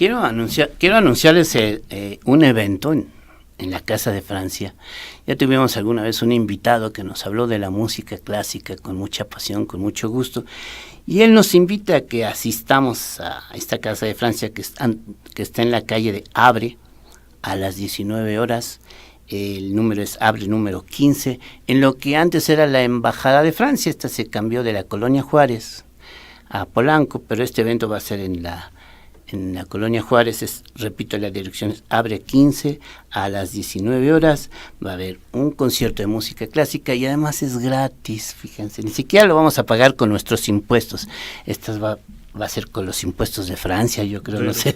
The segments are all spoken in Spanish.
Quiero anunciarles un evento en la Casa de Francia. Ya tuvimos alguna vez un invitado que nos habló de la música clásica con mucha pasión, con mucho gusto, y él nos invita a que asistamos a esta Casa de Francia que está en la calle de Abre a las 19 horas. El número es Abre número 15, en lo que antes era la Embajada de Francia. Esta se cambió de la Colonia Juárez a Polanco, pero este evento va a ser en la Colonia Juárez. Repito, la dirección es Abre 15 a las 19 horas. Va a haber un concierto de música clásica y además es gratis, fíjense, ni siquiera lo vamos a pagar con nuestros impuestos. Va a ser con los impuestos de Francia, yo creo, no sé.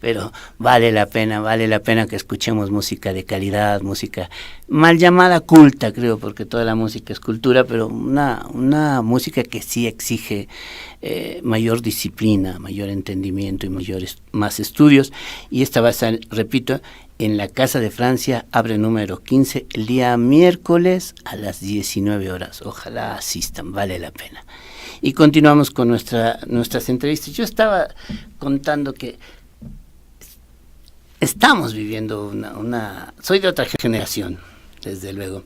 Pero vale la pena que escuchemos música de calidad, música mal llamada culta, creo, porque toda la música es cultura, pero una música que sí exige mayor disciplina, mayor entendimiento y más estudios. Y esta va a estar, repito, en la Casa de Francia, Abre número 15, el día miércoles a las 19 horas. Ojalá asistan, vale la pena. Y continuamos con nuestras entrevistas. Yo estaba contando que estamos viviendo soy de otra generación, desde luego,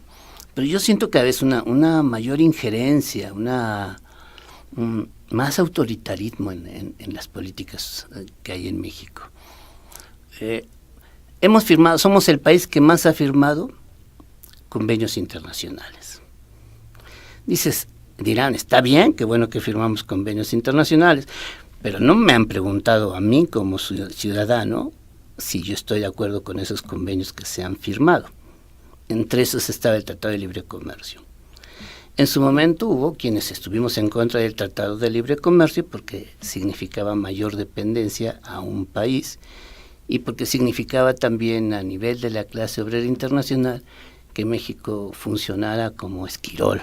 pero yo siento cada vez una mayor injerencia, más autoritarismo en las políticas que hay en México. Somos el país que más ha firmado convenios internacionales. Dirán, está bien, qué bueno que firmamos convenios internacionales, pero no me han preguntado a mí como ciudadano si yo estoy de acuerdo con esos convenios que se han firmado. Entre esos estaba el Tratado de Libre Comercio. En su momento hubo quienes estuvimos en contra del Tratado de Libre Comercio porque significaba mayor dependencia a un país y porque significaba también a nivel de la clase obrera internacional que México funcionara como esquirol,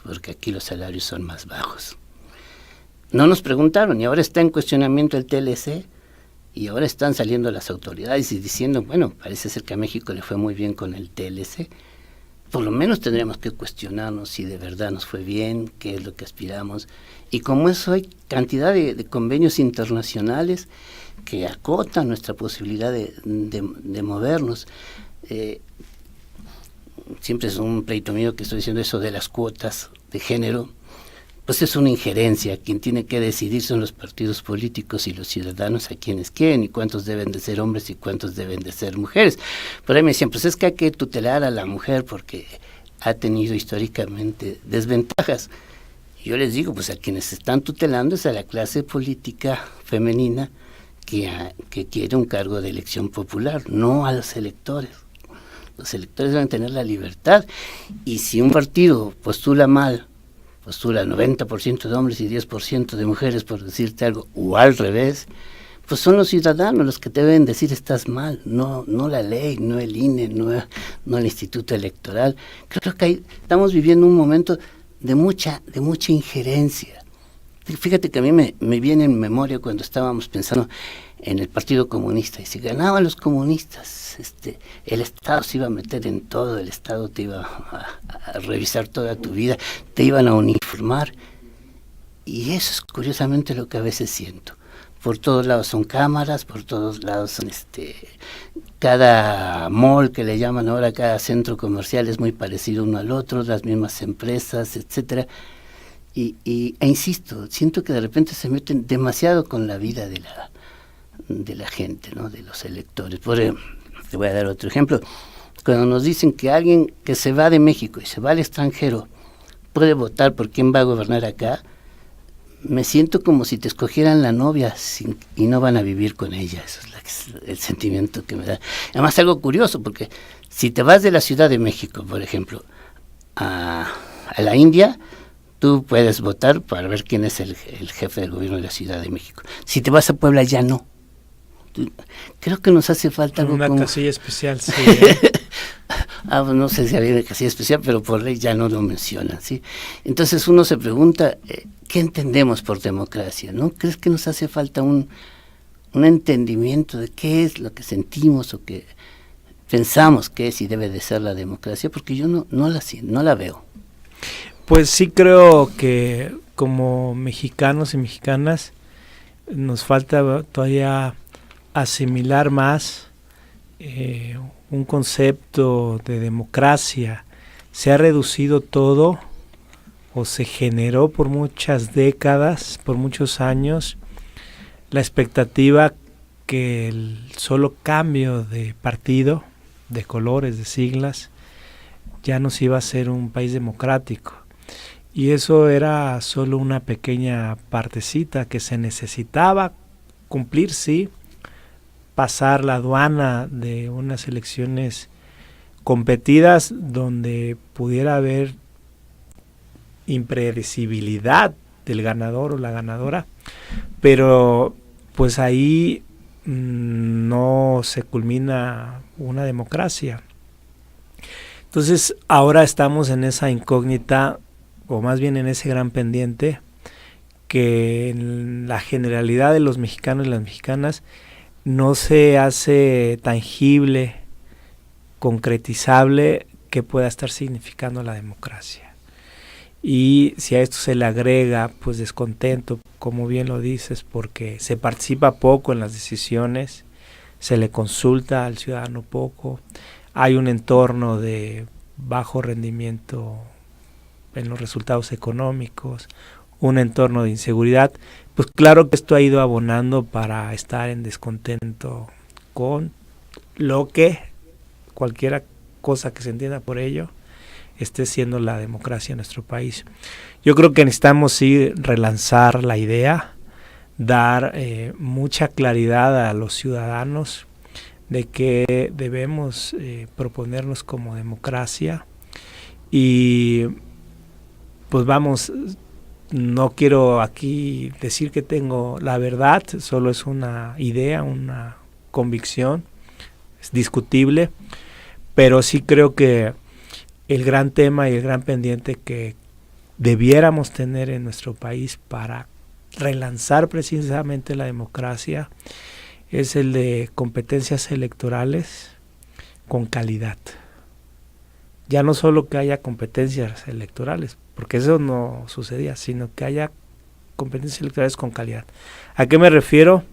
porque aquí los salarios son más bajos. No nos preguntaron y ahora está en cuestionamiento el TLC y ahora están saliendo las autoridades y diciendo, bueno, parece ser que a México le fue muy bien con el TLC. Por lo menos tendríamos que cuestionarnos si de verdad nos fue bien, qué es lo que aspiramos. Y como eso hay cantidad de convenios internacionales que acotan nuestra posibilidad de movernos. Siempre es un pleito mío que estoy diciendo eso de las cuotas de género, pues es una injerencia. Quien tiene que decidir son los partidos políticos y los ciudadanos a quienes quieren y cuántos deben de ser hombres y cuántos deben de ser mujeres. Por ahí me decían, pues es que hay que tutelar a la mujer porque ha tenido históricamente desventajas. Yo les digo, pues a quienes están tutelando es a la clase política femenina que quiere un cargo de elección popular, no a los electores. Los electores deben tener la libertad y si un partido postula 90% de hombres y 10% de mujeres, por decirte algo, o al revés, pues son los ciudadanos los que te deben decir estás mal, no la ley, no el INE, no el Instituto Electoral. Creo que estamos viviendo un momento de mucha injerencia. Fíjate que a mí me viene en memoria cuando estábamos pensando en el Partido Comunista, y si ganaban los comunistas, el Estado se iba a meter en todo, el Estado te iba a revisar toda tu vida, te iban a uniformar, y eso es curiosamente lo que a veces siento. Por todos lados son cámaras, por todos lados son cada mall que le llaman ahora, cada centro comercial es muy parecido uno al otro, las mismas empresas, etcétera. E insisto, siento que de repente se meten demasiado con la vida de la gente, ¿no? De los electores. Te voy a dar otro ejemplo. Cuando nos dicen que alguien que se va de México y se va al extranjero puede votar por quién va a gobernar acá, me siento como si te escogieran la novia y no van a vivir con ella. Eso es el sentimiento que me da. Además, algo curioso, porque si te vas de la Ciudad de México, por ejemplo, a la India, tú puedes votar para ver quién es el jefe del gobierno de la Ciudad de México. Si te vas a Puebla, ya no. Creo que nos hace falta algo una como... casilla especial, sí. No sé si había una casilla especial, pero por ley ya no lo mencionan, ¿sí? Entonces uno se pregunta, ¿qué entendemos por democracia? ¿No crees que nos hace falta un entendimiento de qué es lo que sentimos o que pensamos que es y debe de ser la democracia? Porque yo no la veo. Pues sí creo que como mexicanos y mexicanas nos falta todavía asimilar más un concepto de democracia. Se ha reducido todo, o se generó por muchas décadas, por muchos años, la expectativa que el solo cambio de partido, de colores, de siglas, ya nos iba a ser un país democrático. Y eso era solo una pequeña partecita que se necesitaba cumplir, sí, pasar la aduana de unas elecciones competidas donde pudiera haber impredecibilidad del ganador o la ganadora, pero pues ahí no se culmina una democracia. Entonces ahora estamos en esa incógnita, o más bien en ese gran pendiente, que en la generalidad de los mexicanos y las mexicanas no se hace tangible, concretizable, que pueda estar significando la democracia. Y si a esto se le agrega pues descontento, como bien lo dices, porque se participa poco en las decisiones, se le consulta al ciudadano poco, hay un entorno de bajo rendimiento en los resultados económicos, un entorno de inseguridad, pues claro que esto ha ido abonando para estar en descontento con lo que, cualquier cosa que se entienda por ello, esté siendo la democracia en nuestro país. Yo creo que necesitamos sí relanzar la idea, dar mucha claridad a los ciudadanos de que debemos proponernos como democracia. Y pues vamos, no quiero aquí decir que tengo la verdad, solo es una idea, una convicción, es discutible, pero sí creo que el gran tema y el gran pendiente que debiéramos tener en nuestro país para relanzar precisamente la democracia es el de competencias electorales con calidad. Ya no solo que haya competencias electorales, porque eso no sucedía, sino que haya competencias electorales con calidad. ¿A qué me refiero,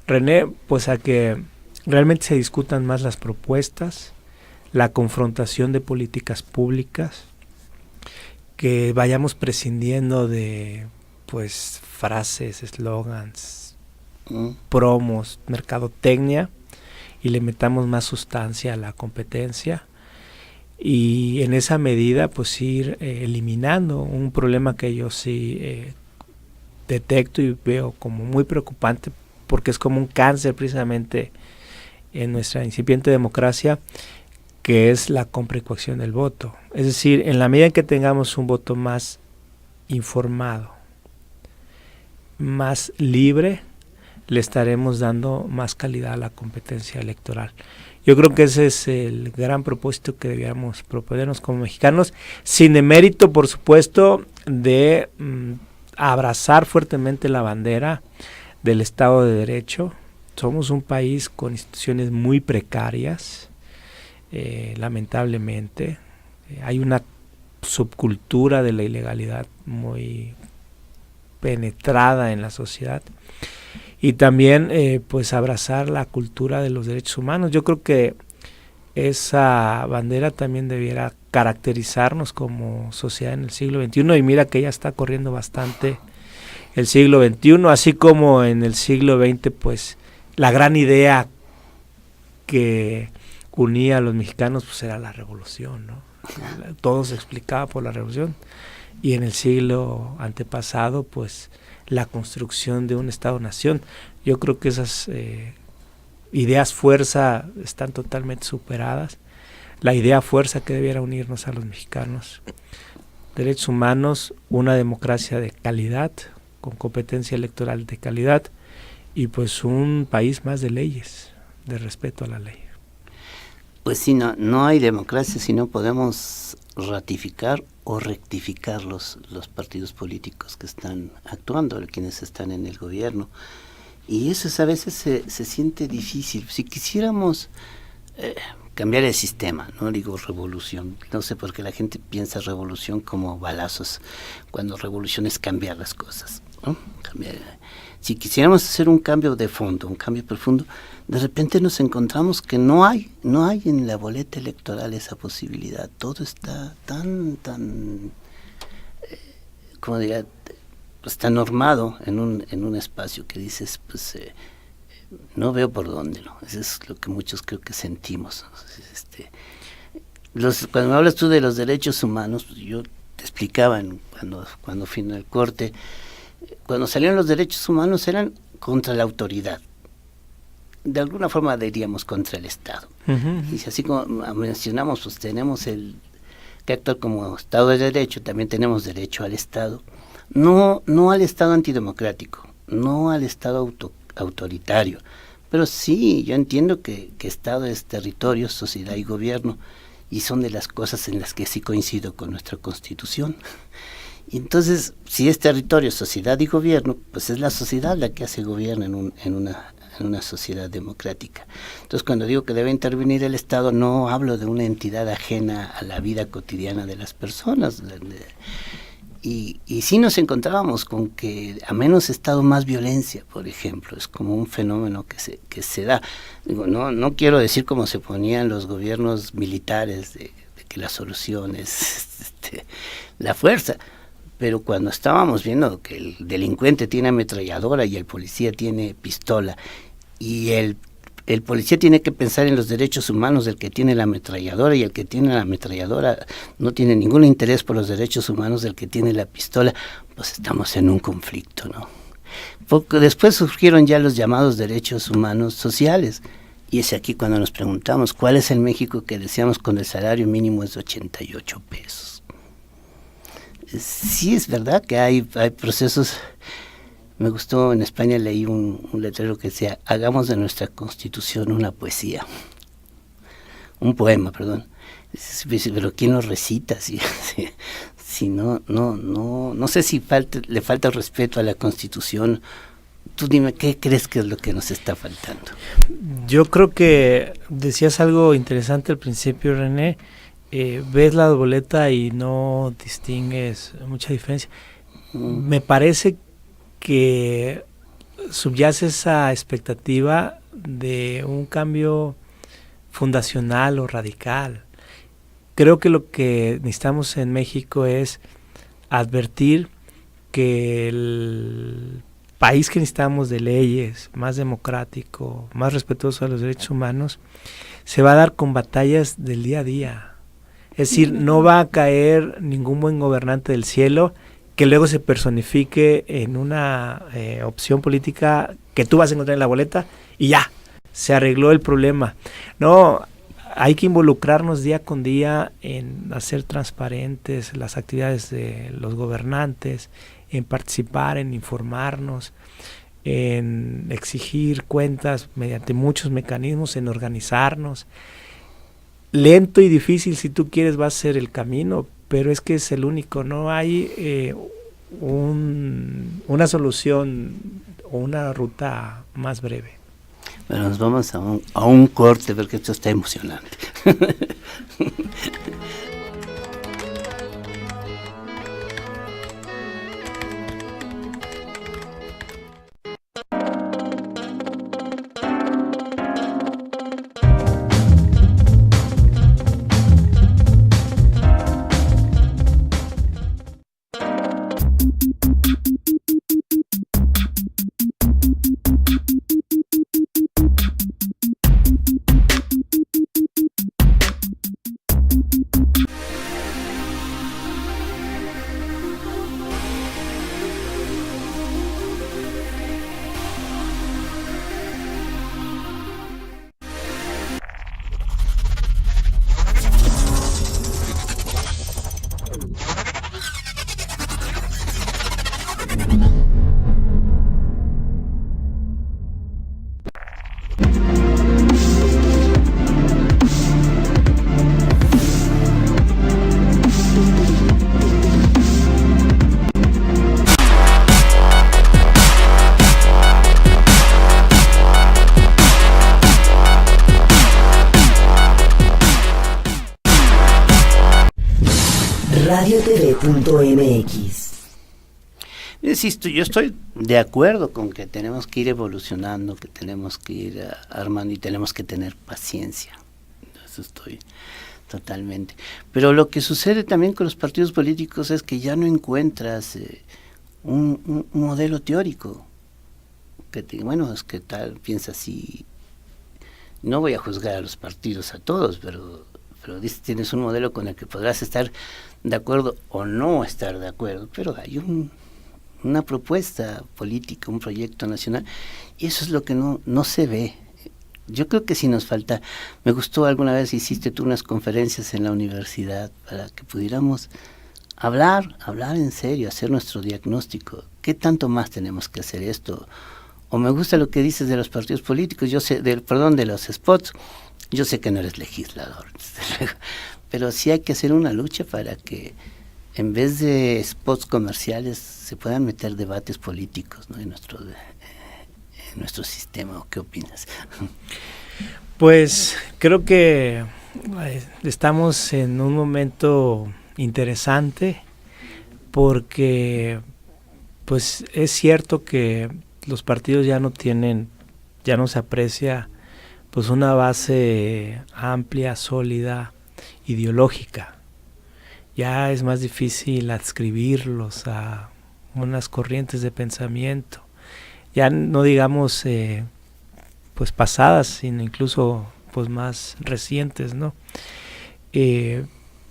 René? Pues a que realmente se discutan más las propuestas, la confrontación de políticas públicas, que vayamos prescindiendo de pues frases, eslogans, promos, mercadotecnia, y le metamos más sustancia a la competencia. Y en esa medida pues ir eliminando un problema que yo sí detecto y veo como muy preocupante, porque es como un cáncer precisamente en nuestra incipiente democracia, que es la compra y coacción del voto. Es decir, en la medida en que tengamos un voto más informado, más libre, le estaremos dando más calidad a la competencia electoral. Yo creo que ese es el gran propósito que deberíamos proponernos como mexicanos, sin demérito, por supuesto, de abrazar fuertemente la bandera del Estado de Derecho. Somos un país con instituciones muy precarias, lamentablemente. Hay una subcultura de la ilegalidad muy penetrada en la sociedad. Y también pues abrazar la cultura de los derechos humanos. Yo creo que esa bandera también debiera caracterizarnos como sociedad en el siglo XXI, y mira que ya está corriendo bastante el siglo XXI, así como en el siglo XX pues la gran idea que unía a los mexicanos pues era la revolución, ¿no? Todo se explicaba por la revolución, y en el siglo antepasado pues la construcción de un Estado-nación. Yo creo que esas ideas fuerza están totalmente superadas. La idea fuerza que debiera unirnos a los mexicanos: derechos humanos, una democracia de calidad, con competencia electoral de calidad, y pues un país más de leyes, de respeto a la ley. Pues sí, no hay democracia si no podemos ratificar o rectificar los partidos políticos que están actuando, quienes están en el gobierno. Y eso a veces se siente difícil. Si quisiéramos cambiar el sistema, no digo revolución, no sé por qué la gente piensa revolución como balazos, cuando revolución es cambiar las cosas, ¿no? si quisiéramos hacer un cambio de fondo, un cambio profundo, de repente nos encontramos que no hay en la boleta electoral esa posibilidad. Todo está tan, ¿cómo diría? Está normado en un espacio que dices, pues, no veo por dónde, ¿no? Eso es lo que muchos creo que sentimos. Cuando me hablas tú de los derechos humanos, yo te explicaba cuando fui en el corte, cuando salieron los derechos humanos eran contra la autoridad. De alguna forma diríamos contra el Estado. Uh-huh. Y así como mencionamos, pues tenemos que actuar como Estado de Derecho, también tenemos derecho al Estado. No al Estado antidemocrático, no al Estado autoritario, pero sí, yo entiendo que Estado es territorio, sociedad y gobierno, y son de las cosas en las que sí coincido con nuestra Constitución. Y entonces, si es territorio, sociedad y gobierno, pues es la sociedad la que hace gobierno en una sociedad democrática. Entonces, cuando digo que debe intervenir el Estado, no hablo de una entidad ajena a la vida cotidiana de las personas. Y sí nos encontrábamos con que a menos Estado, más violencia, por ejemplo. Es como un fenómeno que se da. Digo, no quiero decir como se ponían los gobiernos militares de que la solución es la fuerza, pero cuando estábamos viendo que el delincuente tiene ametralladora y el policía tiene pistola, y el policía tiene que pensar en los derechos humanos del que tiene la ametralladora, y el que tiene la ametralladora no tiene ningún interés por los derechos humanos del que tiene la pistola, pues estamos en un conflicto, ¿no? Porque después surgieron ya los llamados derechos humanos sociales, y es aquí cuando nos preguntamos cuál es el México que deseamos con el salario mínimo es de 88 pesos. Sí, es verdad que hay procesos. Me gustó, en España leí un letrero que decía, hagamos de nuestra Constitución una poesía, un poema, perdón. Pero ¿quién lo recita? Si no sé si le falta respeto a la Constitución. Tú dime, ¿qué crees que es lo que nos está faltando? Yo creo que decías algo interesante al principio, René. Ves la boleta y no distingues mucha diferencia. Me parece que subyace esa expectativa de un cambio fundacional o radical. Creo que lo que necesitamos en México es advertir que el país que necesitamos de leyes, más democrático, más respetuoso de los derechos humanos, se va a dar con batallas del día a día. Es decir, no va a caer ningún buen gobernante del cielo que luego se personifique en una opción política que tú vas a encontrar en la boleta y ya, se arregló el problema. No, hay que involucrarnos día con día en hacer transparentes las actividades de los gobernantes, en participar, en informarnos, en exigir cuentas mediante muchos mecanismos, en organizarnos. Lento y difícil, si tú quieres, va a ser el camino, pero es que es el único. No hay una solución o una ruta más breve. Bueno, nos vamos a un corte porque esto está emocionante. RadioTV.mx. Insisto, yo estoy de acuerdo con que tenemos que ir evolucionando, que tenemos que ir armando y tenemos que tener paciencia. Eso estoy totalmente. Pero lo que sucede también con los partidos políticos es que ya no encuentras un modelo teórico. Que bueno, es que tal, piensa así. No voy a juzgar a los partidos a todos, pero tienes un modelo con el que podrás estar de acuerdo o no estar de acuerdo, pero hay una propuesta política, un proyecto nacional, y eso es lo que no se ve. Yo creo que sí nos falta. Me gustó alguna vez, hiciste tú unas conferencias en la universidad para que pudiéramos hablar en serio, hacer nuestro diagnóstico. ¿Qué tanto más tenemos que hacer esto? O me gusta lo que dices de los partidos políticos, yo sé, de los spots, yo sé que no eres legislador, pero sí hay que hacer una lucha para que en vez de spots comerciales se puedan meter debates políticos, ¿no? en nuestro sistema. ¿Qué opinas? Pues creo que estamos en un momento interesante porque pues es cierto que los partidos ya no se aprecia pues una base amplia, sólida, ideológica. Ya es más difícil adscribirlos a unas corrientes de pensamiento, ya no digamos pues pasadas, sino incluso pues más recientes, ¿no?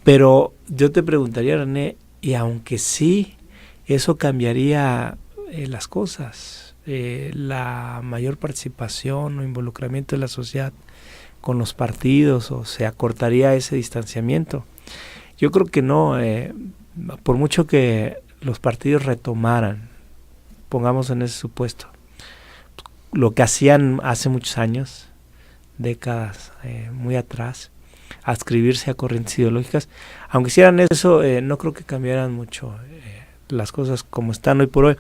Pero yo te preguntaría, René, y aunque sí, eso cambiaría las cosas, la mayor participación o involucramiento de la sociedad con los partidos, o se acortaría ese distanciamiento. Yo creo que no, por mucho que los partidos retomaran, pongamos en ese supuesto, lo que hacían hace muchos años, décadas muy atrás, adscribirse a corrientes ideológicas, aunque hicieran eso, no creo que cambiaran mucho las cosas como están hoy por hoy.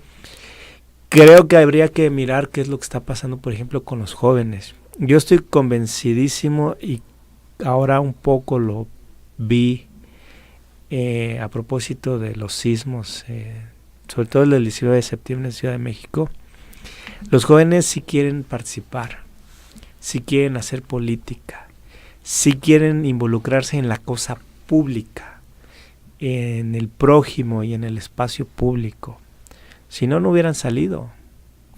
Creo que habría que mirar qué es lo que está pasando, por ejemplo, con los jóvenes. Yo estoy convencidísimo, y ahora un poco lo vi a propósito de los sismos, sobre todo el del 19 de septiembre en Ciudad de México. Los jóvenes sí quieren participar, sí quieren hacer política, sí quieren involucrarse en la cosa pública, en el prójimo y en el espacio público. Si no, no hubieran salido.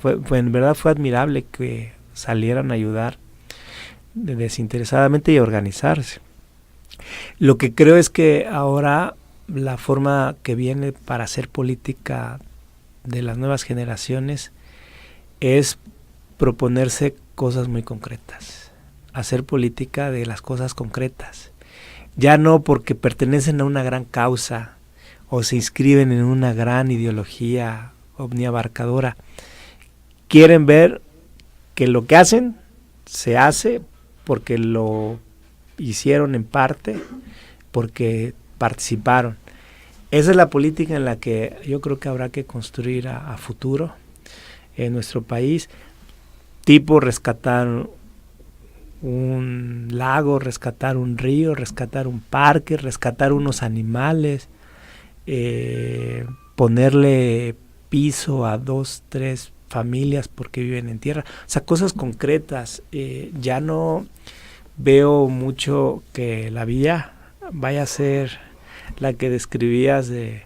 En verdad fue admirable que salieran a ayudar desinteresadamente y a organizarse. Lo que creo es que ahora la forma que viene para hacer política de las nuevas generaciones es proponerse cosas muy concretas, hacer política de las cosas concretas, ya no porque pertenecen a una gran causa o se inscriben en una gran ideología omniabarcadora. Quieren ver que lo que hacen se hace porque lo hicieron en parte, porque participaron. Esa es la política en la que yo creo que habrá que construir a futuro en nuestro país, tipo rescatar un lago, rescatar un río, rescatar un parque, rescatar unos animales, ponerle piso a 2, 3 familias porque viven en tierra, o sea, cosas concretas. Ya no veo mucho que la vía vaya a ser la que describías de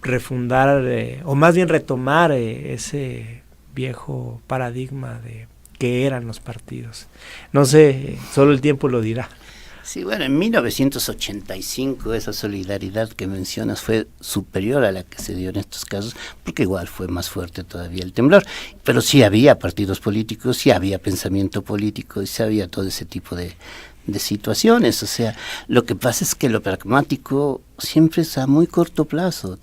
refundar, o más bien retomar ese viejo paradigma de qué eran los partidos. No sé, solo el tiempo lo dirá. Sí, bueno, en 1985 esa solidaridad que mencionas fue superior a la que se dio en estos casos, porque igual fue más fuerte todavía el temblor, pero sí había partidos políticos, sí había pensamiento político, y sí había todo ese tipo de situaciones. O sea, lo que pasa es que lo pragmático siempre es a muy corto plazo.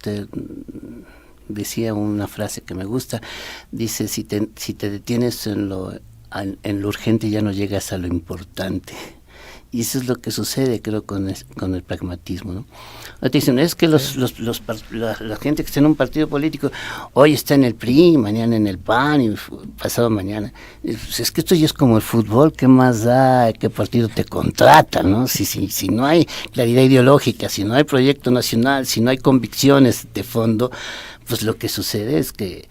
Decía una frase que me gusta, dice, si te detienes en lo urgente ya no llegas a lo importante. Y eso es lo que sucede, creo, con el pragmatismo, ¿no? Te dicen, es que la gente que está en un partido político, hoy está en el PRI, mañana en el PAN y pasado mañana. Es que esto ya es como el fútbol, ¿qué más da? ¿Qué partido te contrata, no? Si no hay claridad ideológica, si no hay proyecto nacional, si no hay convicciones de fondo, pues lo que sucede es que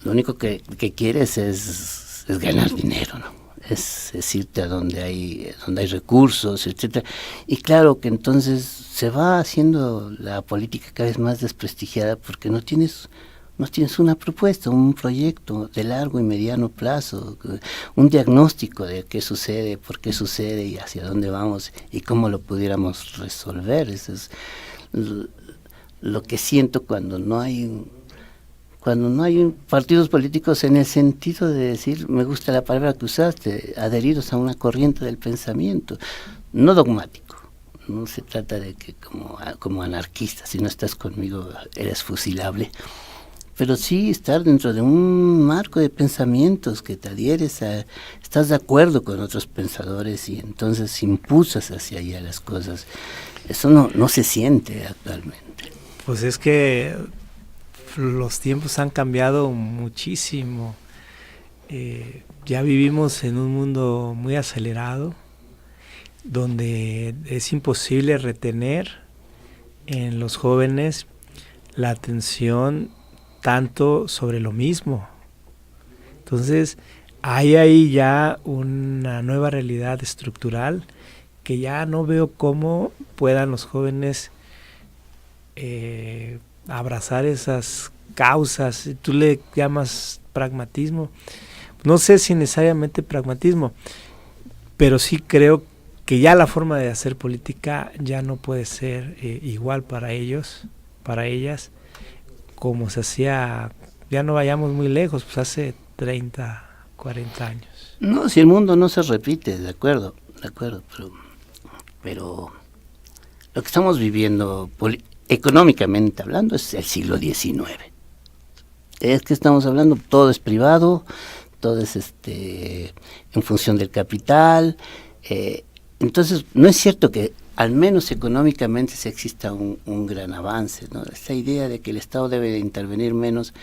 lo único que quieres es ganar dinero, ¿no? Es irte a donde hay recursos, etcétera. Y claro que entonces se va haciendo la política cada vez más desprestigiada porque no tienes una propuesta, un proyecto de largo y mediano plazo, un diagnóstico de qué sucede, por qué sucede y hacia dónde vamos y cómo lo pudiéramos resolver. Eso es lo que siento cuando no hay partidos políticos en el sentido de decir, me gusta la palabra que usaste, adheridos a una corriente del pensamiento, no dogmático. No se trata de que como anarquista, si no estás conmigo eres fusilable, pero sí estar dentro de un marco de pensamientos que te adhieres estás de acuerdo con otros pensadores y entonces impulsas hacia allá las cosas. Eso no se siente actualmente. Pues es que los tiempos han cambiado muchísimo. Ya vivimos en un mundo muy acelerado, donde es imposible retener en los jóvenes la atención tanto sobre lo mismo. Entonces, hay ahí ya una nueva realidad estructural que ya no veo cómo puedan los jóvenes abrazar esas causas. Tú le llamas pragmatismo. No sé si necesariamente pragmatismo, pero sí creo que ya la forma de hacer política ya no puede ser igual para ellos, para ellas, como se hacía, ya no vayamos muy lejos, pues hace 30, 40 años. No, si el mundo no se repite, de acuerdo, pero lo que estamos viviendo económicamente hablando es el siglo XIX. Es que estamos hablando, todo es privado, todo es en función del capital, entonces no es cierto que al menos económicamente se exista un gran avance, ¿no? Esta idea de que el Estado debe de intervenir menos,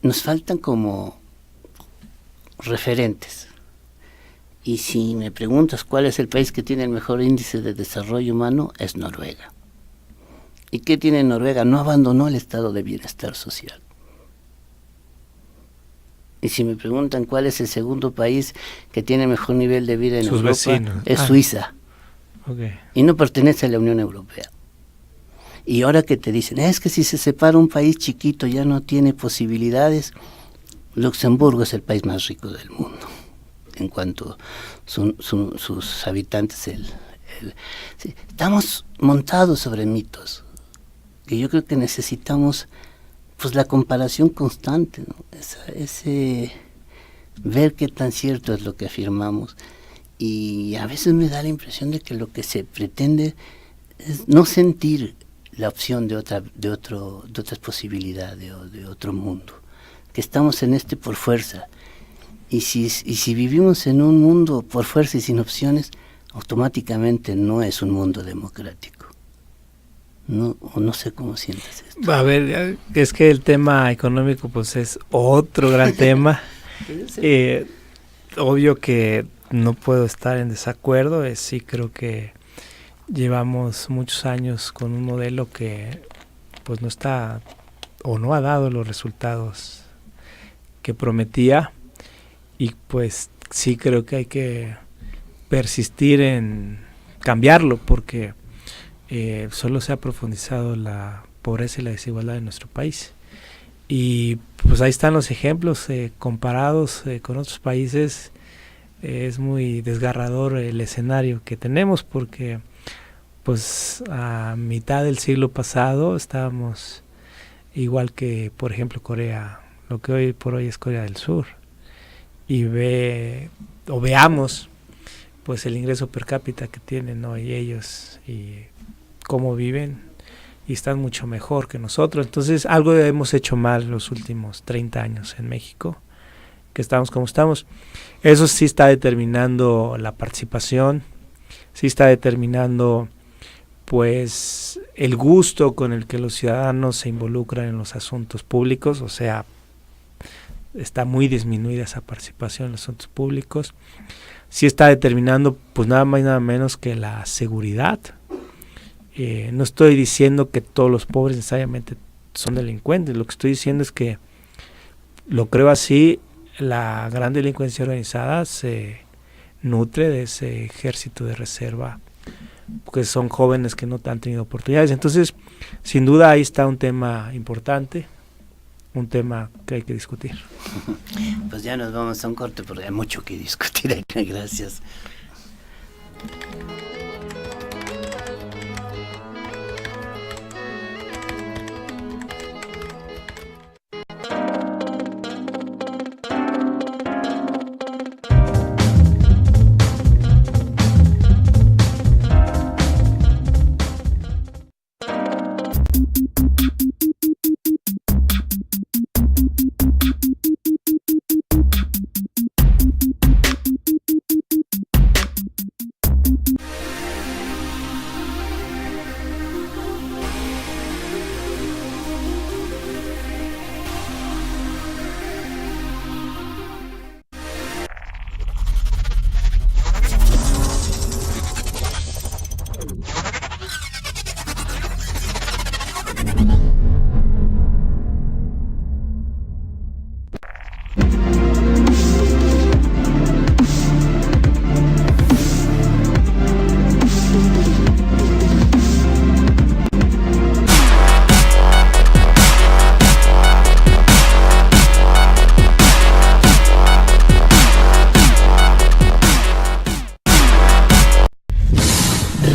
nos faltan como referentes. Y si me preguntas cuál es el país que tiene el mejor índice de desarrollo humano, es Noruega. ¿Y qué tiene Noruega? No abandonó el estado de bienestar social. Y si me preguntan cuál es el segundo país que tiene mejor nivel de vida en Europa, vecinos. Es Suiza. Okay. Y no pertenece a la Unión Europea. Y ahora que te dicen, es que si se separa un país chiquito ya no tiene posibilidades, Luxemburgo es el país más rico del mundo, en cuanto sus habitantes. Sí, estamos montados sobre mitos, que yo creo que necesitamos pues la comparación constante, ¿no? Ese ver qué tan cierto es lo que afirmamos. Y a veces me da la impresión de que lo que se pretende es no sentir la opción de otras posibilidades, de otro mundo, que estamos en por fuerza. Y si vivimos en un mundo por fuerza y sin opciones, automáticamente no es un mundo democrático. No sé cómo sientes esto. A ver, es que el tema económico pues es otro gran tema. Obvio que no puedo estar en desacuerdo, sí creo que llevamos muchos años con un modelo que pues no está o no ha dado los resultados que prometía, y pues sí creo que hay que persistir en cambiarlo, porque solo se ha profundizado la pobreza y la desigualdad en nuestro país. Y pues ahí están los ejemplos comparados con otros países. Es muy desgarrador el escenario que tenemos, porque pues a mitad del siglo pasado estábamos igual que, por ejemplo, Corea, lo que hoy por hoy es Corea del Sur, y veamos pues el ingreso per cápita que tienen hoy ellos y cómo viven, y están mucho mejor que nosotros. Entonces algo hemos hecho mal los últimos 30 años en México, que estamos como estamos. Eso sí está determinando la participación, sí está determinando pues el gusto con el que los ciudadanos se involucran en los asuntos públicos, o sea, está muy disminuida esa participación en los asuntos públicos. Sí está determinando pues nada más y nada menos que la seguridad. No estoy diciendo que todos los pobres necesariamente son delincuentes. Lo que estoy diciendo es que, lo creo así, la gran delincuencia organizada se nutre de ese ejército de reserva, porque son jóvenes que no han tenido oportunidades. Entonces, sin duda ahí está un tema importante, un tema que hay que discutir. Pues ya nos vamos a un corte porque hay mucho que discutir acá. Gracias.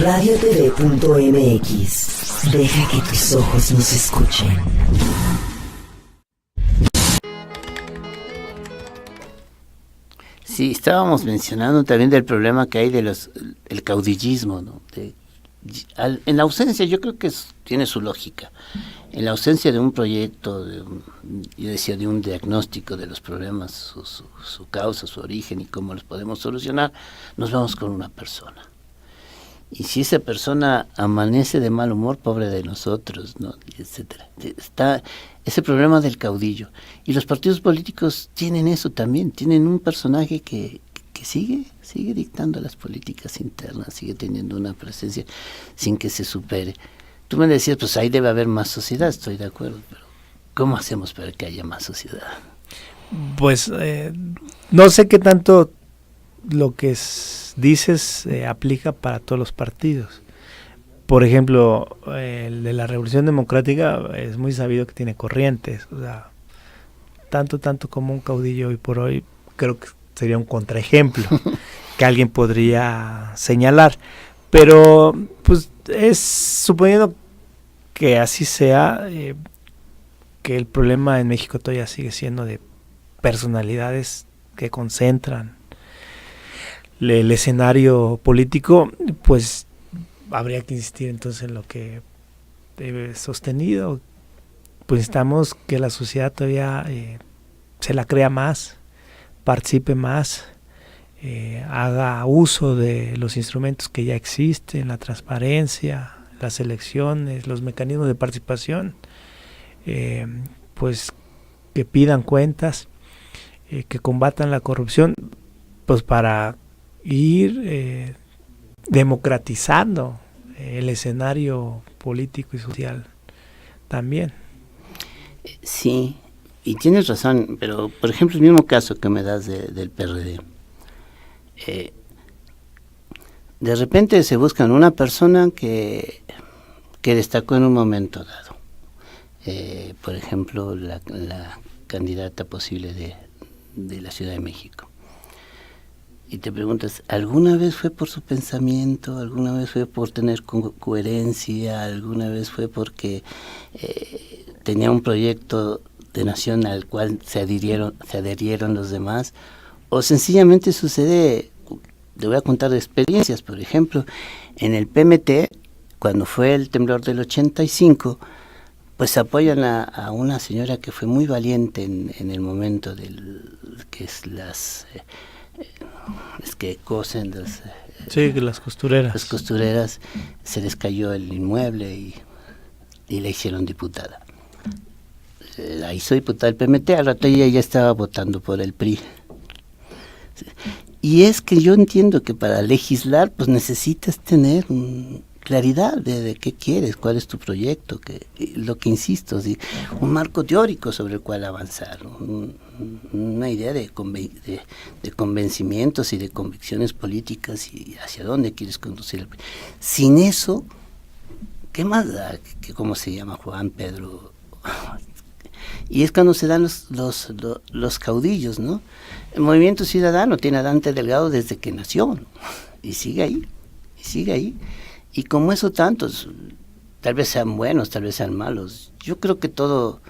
RadioTV.mx. Deja que tus ojos nos escuchen. Sí, estábamos mencionando también del problema que hay de el caudillismo, ¿no? En la ausencia, yo creo que tiene su lógica. En la ausencia de un proyecto, yo decía, de un diagnóstico de los problemas, su causa, su origen y cómo los podemos solucionar, nos vamos con una persona. Y si esa persona amanece de mal humor, pobre de nosotros, ¿no? Etcétera. Está ese problema del caudillo. Y los partidos políticos tienen eso también, tienen un personaje que sigue dictando las políticas internas, sigue teniendo una presencia sin que se supere. Tú me decías, pues ahí debe haber más sociedad, estoy de acuerdo, pero ¿cómo hacemos para que haya más sociedad? Pues no sé qué tanto lo que dices aplica para todos los partidos. Por ejemplo, el de la Revolución Democrática es muy sabido que tiene corrientes, o sea, tanto como un caudillo hoy por hoy, creo que sería un contraejemplo que alguien podría señalar, pero pues es suponiendo que así sea, que el problema en México todavía sigue siendo de personalidades que concentran el escenario político, pues habría que insistir entonces en lo que he sostenido. Pues necesitamos que la sociedad todavía se la crea más, participe más, haga uso de los instrumentos que ya existen, la transparencia, las elecciones, los mecanismos de participación, pues que pidan cuentas, que combatan la corrupción, pues para ir democratizando el escenario político y social también. Sí, y tienes razón, pero por ejemplo el mismo caso que me das del PRD, de repente se buscan una persona que destacó en un momento dado, por ejemplo la candidata posible de la Ciudad de México. Y te preguntas, ¿alguna vez fue por su pensamiento? ¿Alguna vez fue por tener coherencia? ¿Alguna vez fue porque tenía un proyecto de nación al cual se adherieron los demás? ¿O sencillamente sucede? Te voy a contar de experiencias. Por ejemplo, en el PMT, cuando fue el temblor del 85, pues apoyan a una señora que fue muy valiente en el momento que es es que cosen las costureras. Las costureras, se les cayó el inmueble y la hicieron diputada. La hizo diputada del PMT, al rato ella ya estaba votando por el PRI. Y es que yo entiendo que para legislar pues necesitas tener claridad de qué quieres, cuál es tu proyecto, lo que insisto, ¿sí? Un marco teórico sobre el cual avanzar, una idea de convencimientos y de convicciones políticas y hacia dónde quieres conducir. Sin eso, ¿qué más da? ¿Cómo se llama Juan, Pedro? Y es cuando se dan los caudillos, ¿no? El Movimiento Ciudadano tiene a Dante Delgado desde que nació, ¿no? Y sigue ahí. Y como eso tantos, tal vez sean buenos, tal vez sean malos. Yo creo que todo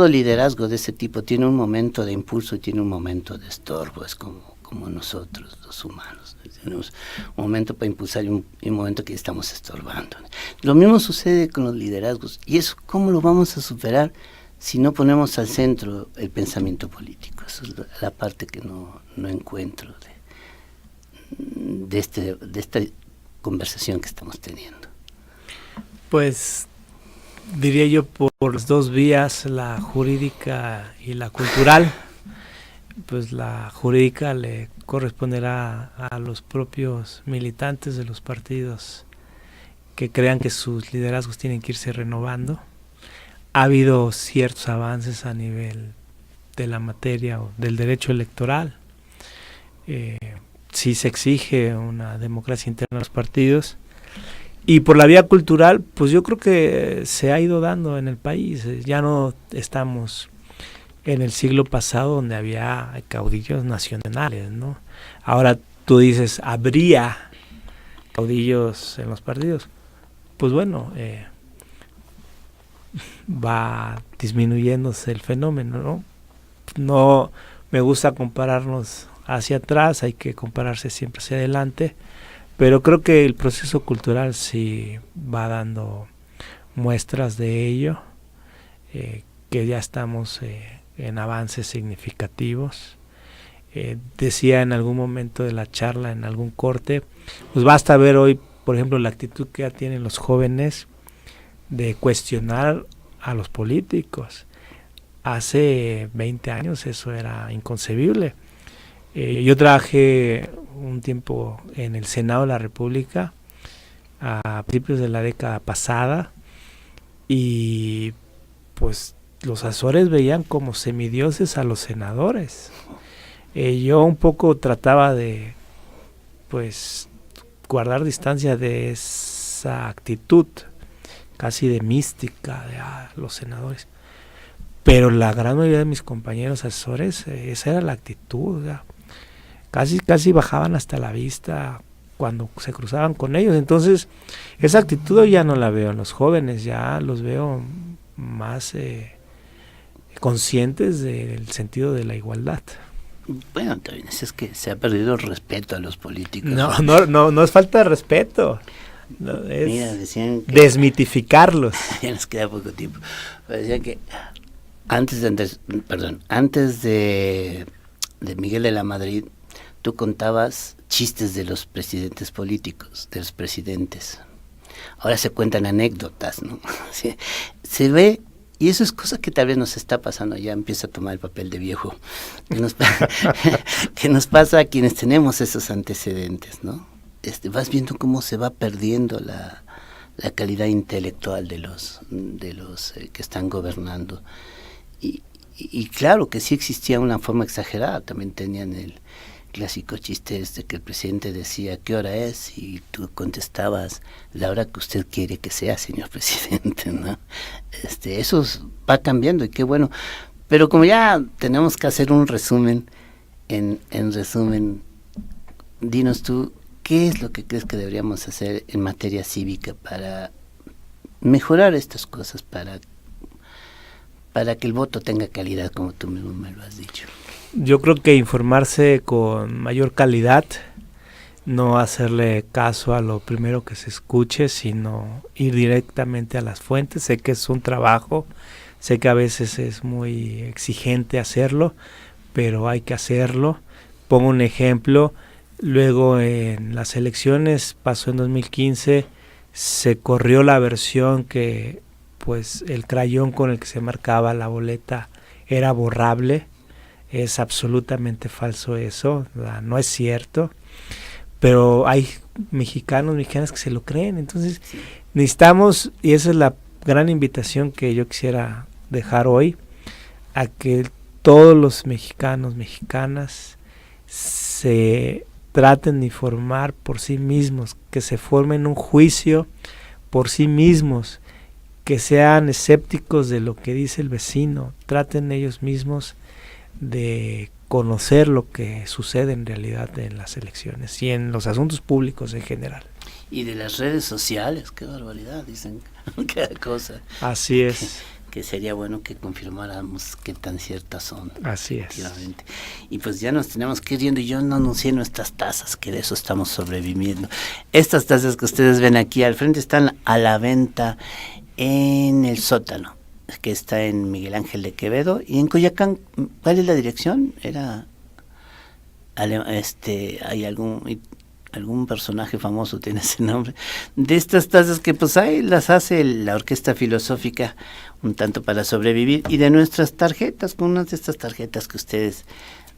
liderazgo de ese tipo tiene un momento de impulso y tiene un momento de estorbo, es como nosotros, los humanos. Tenemos un momento para impulsar y un momento que estamos estorbando. Lo mismo sucede con los liderazgos. ¿Y eso cómo lo vamos a superar si no ponemos al centro el pensamiento político? Esa es la parte que no encuentro de esta conversación que estamos teniendo. Pues diría yo por las dos vías, la jurídica y la cultural. Pues la jurídica le corresponderá a los propios militantes de los partidos que crean que sus liderazgos tienen que irse renovando. Ha habido ciertos avances a nivel de la materia o del derecho electoral. Sí se exige una democracia interna de los partidos. Y por la vía cultural, pues yo creo que se ha ido dando en el país. Ya no estamos en el siglo pasado donde había caudillos nacionales, ¿no? Ahora tú dices, ¿habría caudillos en los partidos? Pues bueno, va disminuyéndose el fenómeno, ¿no? No me gusta compararnos hacia atrás, hay que compararse siempre hacia adelante, pero creo que el proceso cultural sí va dando muestras de ello, que ya estamos en avances significativos. Decía en algún momento de la charla, en algún corte, pues basta ver hoy, por ejemplo, la actitud que ya tienen los jóvenes de cuestionar a los políticos. Hace 20 años eso era inconcebible. Yo trabajé un tiempo en el Senado de la República a principios de la década pasada y pues los asesores veían como semidioses a los senadores. Yo un poco trataba de pues guardar distancia de esa actitud casi de mística de los senadores, pero la gran mayoría de mis compañeros asesores, esa era la actitud, casi bajaban hasta la vista cuando se cruzaban con ellos. Entonces esa actitud ya no la veo en los jóvenes, ya los veo más conscientes del sentido de la igualdad. Bueno, también es que se ha perdido el respeto a los políticos. No es falta de respeto. No, es mira, decían que desmitificarlos. Ya nos queda poco tiempo. Pero decían que antes de Miguel de la Madrid, tú contabas chistes de los presidentes políticos, de los presidentes. Ahora se cuentan anécdotas, ¿no? Se ve, y eso es cosa que tal vez nos está pasando, ya empieza a tomar el papel de viejo, que nos pasa a quienes tenemos esos antecedentes, ¿no? Vas viendo cómo se va perdiendo la calidad intelectual de los que están gobernando. Y claro que sí existía una forma exagerada, también tenían el clásico chiste que el presidente decía ¿qué hora es? Y tú contestabas la hora que usted quiere que sea, señor presidente, ¿no? Eso va cambiando y qué bueno, pero como ya tenemos que hacer un resumen, en resumen, dinos tú, ¿qué es lo que crees que deberíamos hacer en materia cívica para mejorar estas cosas, para que el voto tenga calidad, como tú mismo me lo has dicho? Yo creo que informarse con mayor calidad, no hacerle caso a lo primero que se escuche, sino ir directamente a las fuentes. Sé que es un trabajo, sé que a veces es muy exigente hacerlo, pero hay que hacerlo. Pongo un ejemplo, luego en las elecciones, pasó en 2015, se corrió la versión que pues el crayón con el que se marcaba la boleta era borrable. Es absolutamente falso eso, no es cierto. pero hay mexicanas que se lo creen. Entonces necesitamos, y esa es la gran invitación que yo quisiera dejar hoy, a que todos los mexicanos, mexicanas se traten de informar por sí mismos, que se formen un juicio por sí mismos, que sean escépticos de lo que dice el vecino, traten ellos mismos de conocer lo que sucede en realidad en las elecciones y en los asuntos públicos en general. Y de las redes sociales, qué barbaridad, dicen cada cosa. Así es. Que sería bueno que confirmáramos qué tan ciertas son. Así es. Y pues ya nos tenemos que ir yendo, y yo no anuncié nuestras tazas, que de eso estamos sobreviviendo. Estas tazas que ustedes ven aquí al frente están a la venta en el sótano, que está en Miguel Ángel de Quevedo, y en Coyoacán. ¿Cuál es la dirección? Hay algún personaje famoso tiene ese nombre, de estas tazas que pues ahí las hace la Orquesta Filosófica un tanto para sobrevivir, y de nuestras tarjetas, con unas de estas tarjetas que ustedes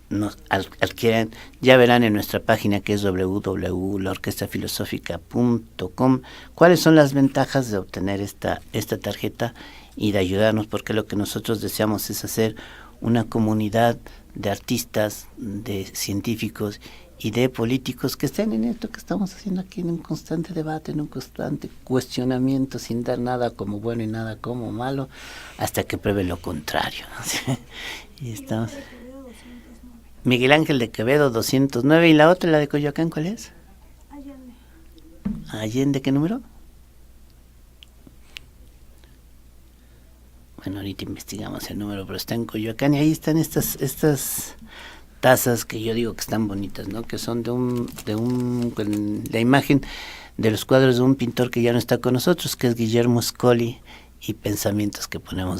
nos adquieren, ya verán en nuestra página, que es www.laorquestafilosófica.com, cuáles son las ventajas de obtener esta tarjeta y de ayudarnos, porque lo que nosotros deseamos es hacer una comunidad de artistas, de científicos y de políticos que estén en esto que estamos haciendo aquí, en un constante debate, en un constante cuestionamiento, sin dar nada como bueno y nada como malo, hasta que pruebe lo contrario, ¿no? Y estamos... Miguel Ángel de Quevedo 209, y la otra, la de Coyoacán, ¿cuál es? Allende, ¿qué número? Bueno, ahorita investigamos el número, pero está en Coyoacán, y ahí están estas tazas que yo digo que están bonitas, ¿no? Que son con la imagen de los cuadros de un pintor que ya no está con nosotros, que es Guillermo Scoli, y pensamientos que ponemos